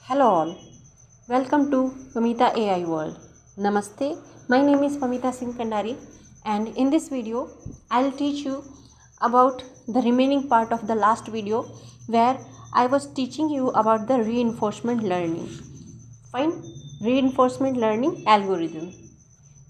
Hello all, welcome to pamitaaiworld. Namaste, my name is Pamita Singh Kandari and in this video I'll teach you about the remaining part of the last video where I was teaching you about the reinforcement learning. Fine, reinforcement learning algorithm.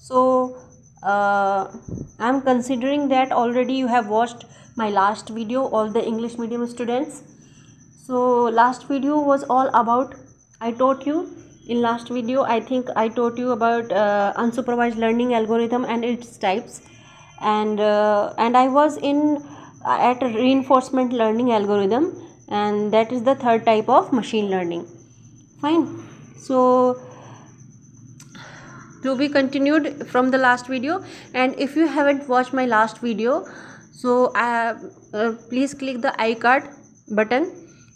So I'm considering that already you have watched my last video, all the English medium students. So last video was all about, I taught you in last video, I think I taught you about unsupervised learning algorithm and its types, and I was in at a reinforcement learning algorithm, and that is the third type of machine learning. Fine. So to be continued from the last video, and if you haven't watched my last video, so please click the iCard button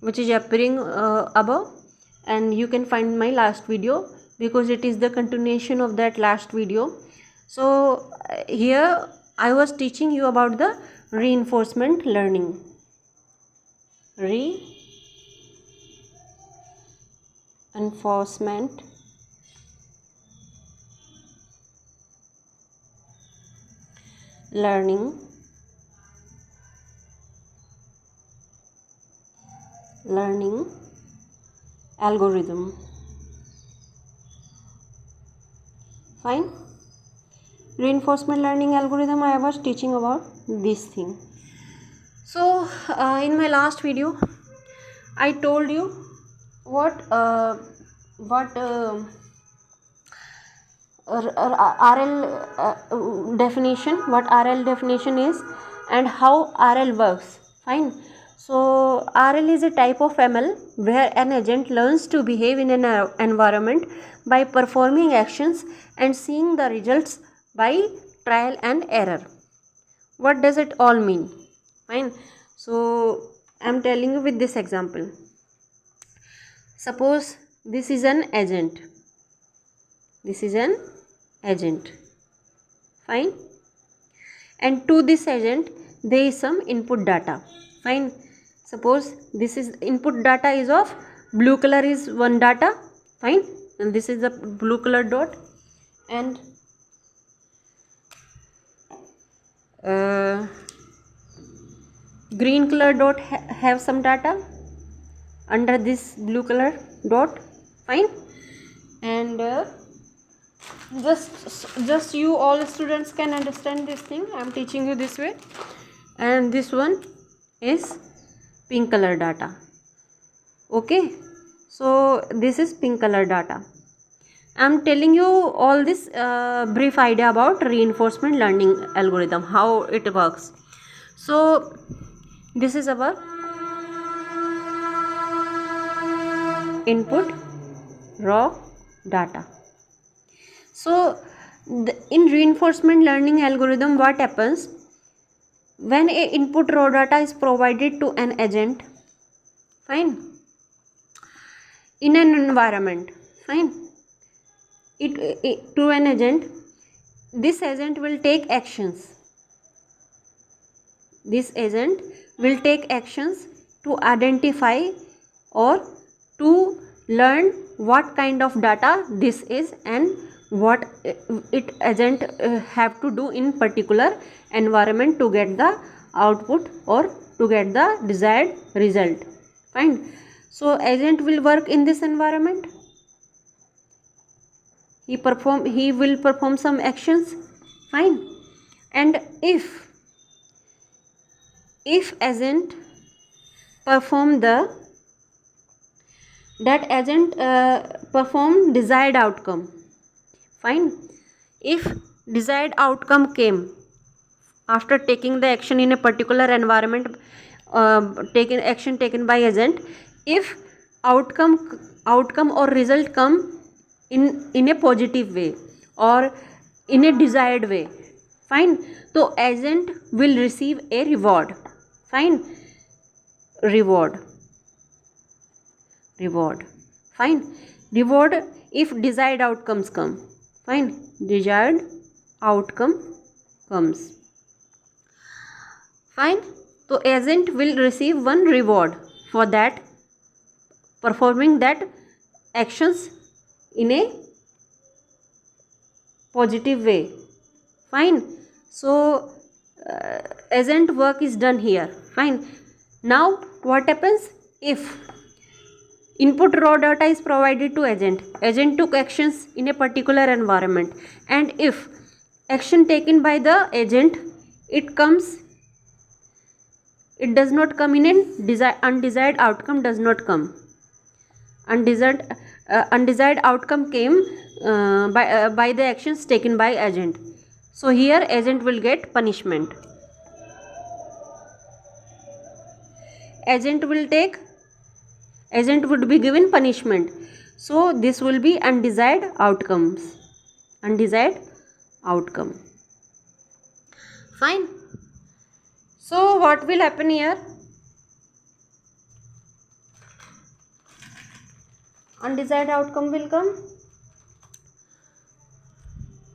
which is appearing above, and you can find my last video because it is the continuation of that last video. So here I was teaching you about the reinforcement learning. Reinforcement learning algorithm. Fine. Reinforcement learning algorithm, I was teaching about this thing. So in my last video I told you what RL definition, what RL definition is and how RL works. Fine. So RL is a type of ML where an agent learns to behave in an environment by performing actions and seeing the results by trial and error. What does it all mean? Fine. So I am telling you with this example. Suppose this is an agent. Fine. And to this agent there is some input data. Fine. Suppose this is input data is of blue color is one data. Fine. And this is the blue color dot, and green color dot have some data under this blue color dot. Fine. And just you all students can understand this thing, I am teaching you this way. And this one is pink color data. Okay, so this is pink color data. I am telling you all this brief idea about reinforcement learning algorithm, how it works. So this is our input raw data. So in reinforcement learning algorithm, what happens when a input raw data is provided to an agent, fine, in an environment, fine, it to an agent, this agent will take actions. This agent will take actions to identify or to learn what kind of data this is and what it agent have to do in particular environment to get the output or to get the desired result. Fine. So agent will work in this environment. He will perform some actions. Fine. And if agent perform that agent perform desired outcome. Fine. If desired outcome came after taking the action in a particular environment, taken by agent, if outcome or result come in a positive way or in a desired way, fine, so agent will receive a reward. Fine. Reward. Fine. Reward if desired outcomes come. Fine. Desired outcome comes. Fine. So agent will receive one reward for that performing that actions in a positive way. Fine. So agent work is done here. Fine. Now what happens if input raw data is provided to agent took actions in a particular environment, and if action taken by the agent it does not come in an undesired outcome does not come. Undesired outcome came by the actions taken by agent. So here agent will get punishment. Agent would be given punishment. So this will be undesired outcome. Fine. So what will happen here? Undesired outcome will come.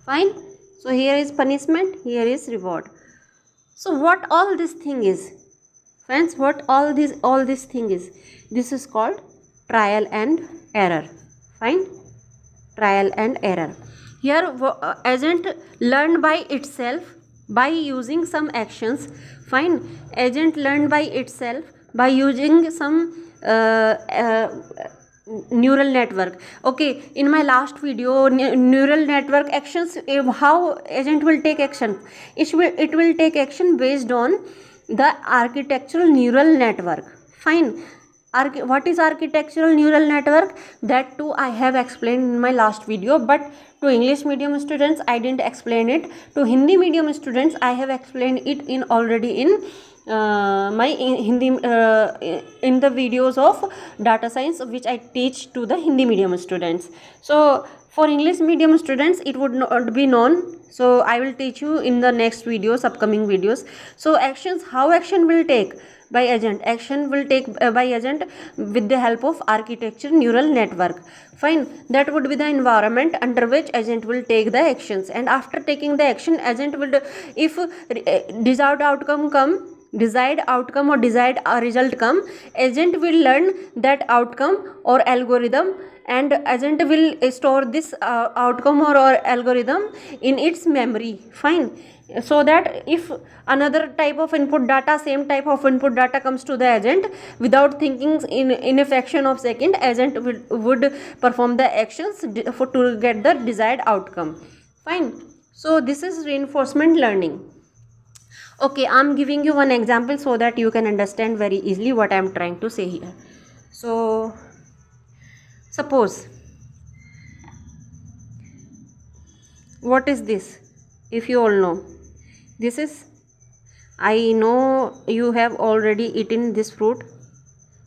Fine. So here is punishment, here is reward. So what all this thing is? Friends, what all this thing is? This is called trial and error. Fine. Trial and error. Here agent learned by itself by using some actions. Fine. Agent learned by itself by using some neural network. Okay, in my last video, neural network actions, how agent will take action. It will take action based on the architectural neural network. Fine. What is architectural neural network? That too I have explained in my last video, but to English medium students I didn't explain it. To Hindi medium students I have explained it already in my Hindi in the videos of data science which I teach to the Hindi medium students. So for English medium students it would not be known. So I will teach you in the next videos, upcoming videos. So actions, how action will take by agent? Action will take by agent with the help of architecture neural network. Fine. That would be the environment under which agent will take the actions, and after taking the action agent will, if desired outcome or desired result come, agent will learn that outcome or algorithm, and agent will store this outcome or algorithm in its memory. Fine. So that if another type of input data, same type of input data comes to the agent, without thinking in a fraction of second, agent would perform the actions to get the desired outcome. Fine. So this is reinforcement learning. Okay, I am giving you one example so that you can understand very easily what I am trying to say here. So suppose, what is this? If you all know, this is, I know you have already eaten this fruit.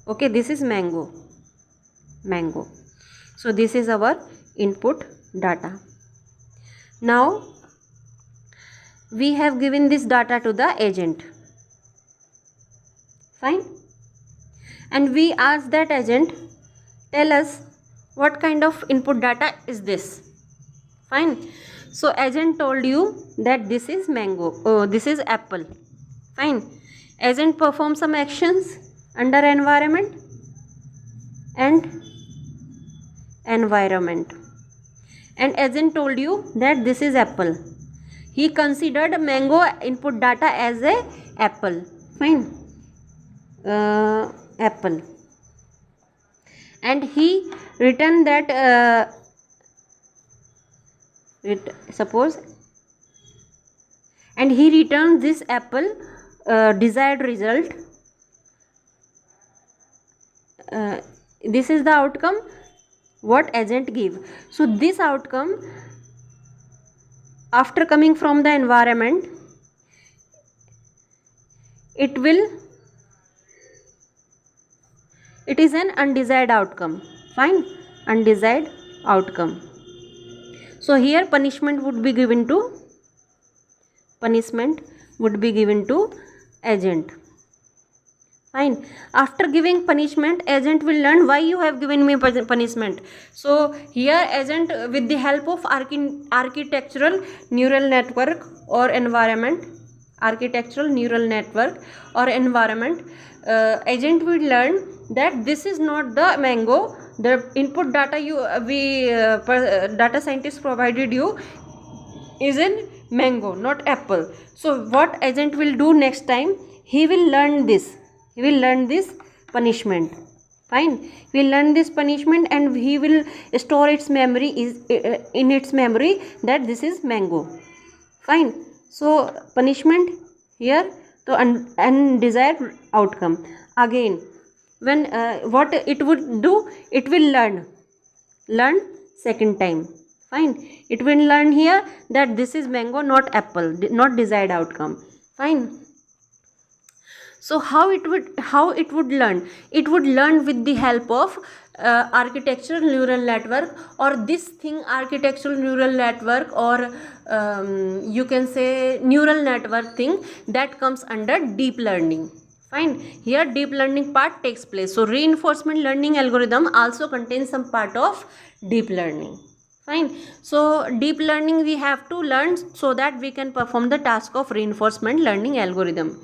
Okay, this is mango. So this is our input data. Now we have given this data to the agent. Fine. And we ask that agent, tell us what kind of input data is this. Fine. So agent told you that this is mango, this is apple. Fine. Agent perform some actions under environment, and agent told you that this is apple. He considered mango input data as a apple. Fine. Apple. And he returned that suppose, and he returned this apple desired result. This is the outcome what agent gave. So this outcome, after coming from the environment, it is an undesired outcome. Fine. Undesired outcome. So here punishment would be given to agent. Fine. After giving punishment, agent will learn why you have given me punishment. So here agent, with the help of architectural neural network or environment, agent will learn that this is not the mango. The input data data scientist provided you is in mango, not apple. So what agent will do next time? He will learn this. He will learn this punishment. Fine. We will learn this punishment and he will store its memory in its memory that this is mango. Fine. So punishment here, so undesired outcome. Again, when what it would do, it will learn second time. Fine. It will learn here that this is mango, not apple, not desired outcome. Fine. So how it would learn? It would learn with the help of architectural neural network, or this thing architectural neural network, or you can say neural network thing that comes under deep learning. Fine. Here deep learning part takes place. So reinforcement learning algorithm also contains some part of deep learning. Fine. So deep learning we have to learn so that we can perform the task of reinforcement learning algorithm.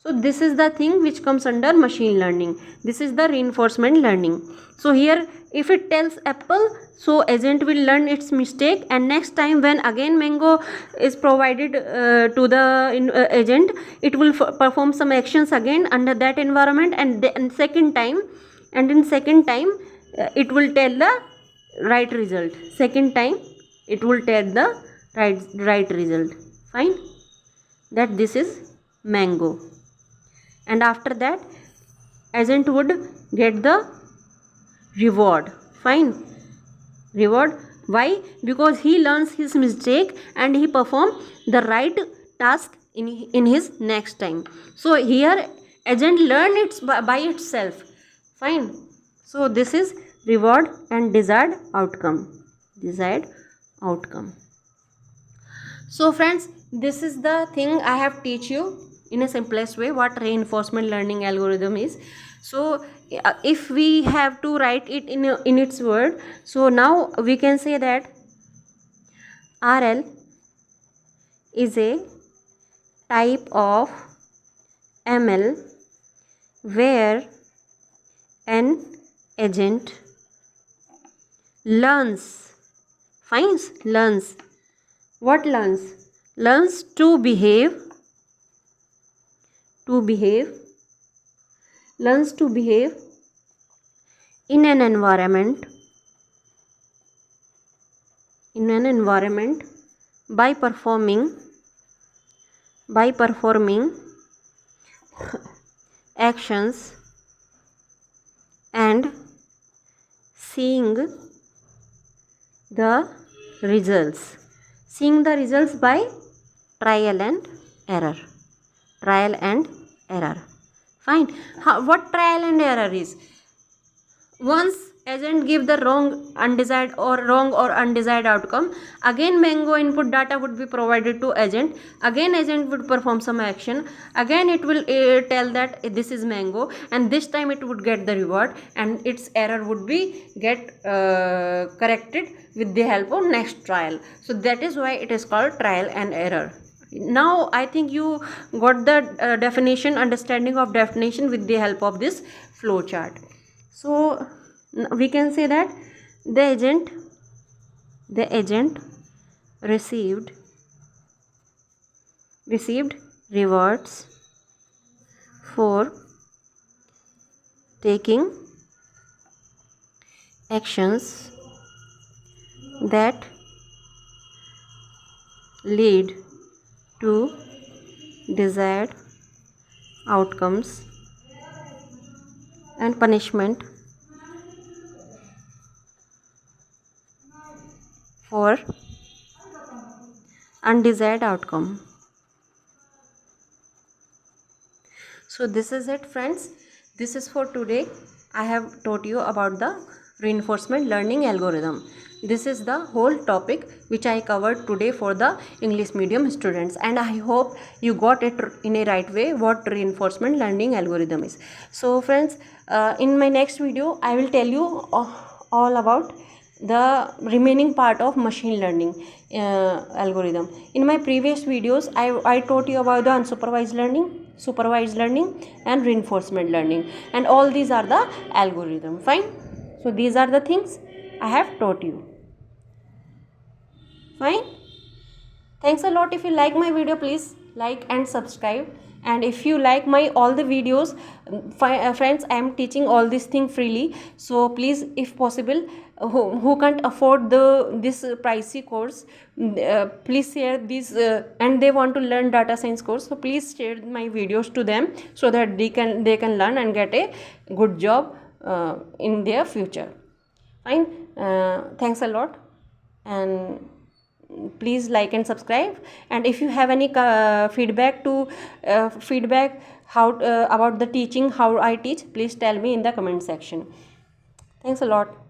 So this is the thing which comes under machine learning. This is the reinforcement learning. So here if it tells apple, so agent will learn its mistake, and next time when again mango is provided to the agent, it will perform some actions again under that environment, and in second time it will tell the right result. Second time it will tell the right result. Fine. That this is mango. And after that agent would get the reward. Fine. Reward. Why? Because he learns his mistake and he perform the right task in his next time. So here agent learn it by itself. Fine. So this is reward and desired outcome. So friends, this is the thing I have teach you in a simplest way what reinforcement learning algorithm is. So if we have to write it in its word, so now we can say that RL is a type of ML where an agent learns. Fine. Learns. What learns? Learns to behave. Learns to behave in an environment by performing actions and seeing the results by trial and error. Fine. What trial and error is? Once agent give the wrong or undesired outcome, again mango input data would be provided to agent. Again agent would perform some action. Again it will tell that this is mango, and this time it would get the reward, and its error would be get corrected with the help of next trial. So that is why it is called trial and error. Now I think you got the understanding of definition with the help of this flow chart. So we can say that the agent received rewards for taking actions that lead to desired outcomes, and punishment for undesired outcome. So this is it, friends. This is for today. I have taught you about the reinforcement learning algorithm. This is the whole topic which I covered today for the English medium students, and I hope you got it in a right way what reinforcement learning algorithm is. So friends, in my next video I will tell you all about the remaining part of machine learning algorithm. In my previous videos I taught you about the unsupervised learning. supervised learning, and reinforcement learning, and all these are the algorithm. Fine. So these are the things I have taught you. Fine. Thanks a lot. If you like my video, please like and subscribe. And if you like my all the videos, friends, I am teaching all this thing freely. So please, if possible, who can't afford this pricey course, please share this, and they want to learn data science course. So please share my videos to them so that they can learn and get a good job in their future. Fine. Thanks a lot, and please like and subscribe. And if you have any feedback how about the teaching, how I teach, please tell me in the comment section. Thanks a lot.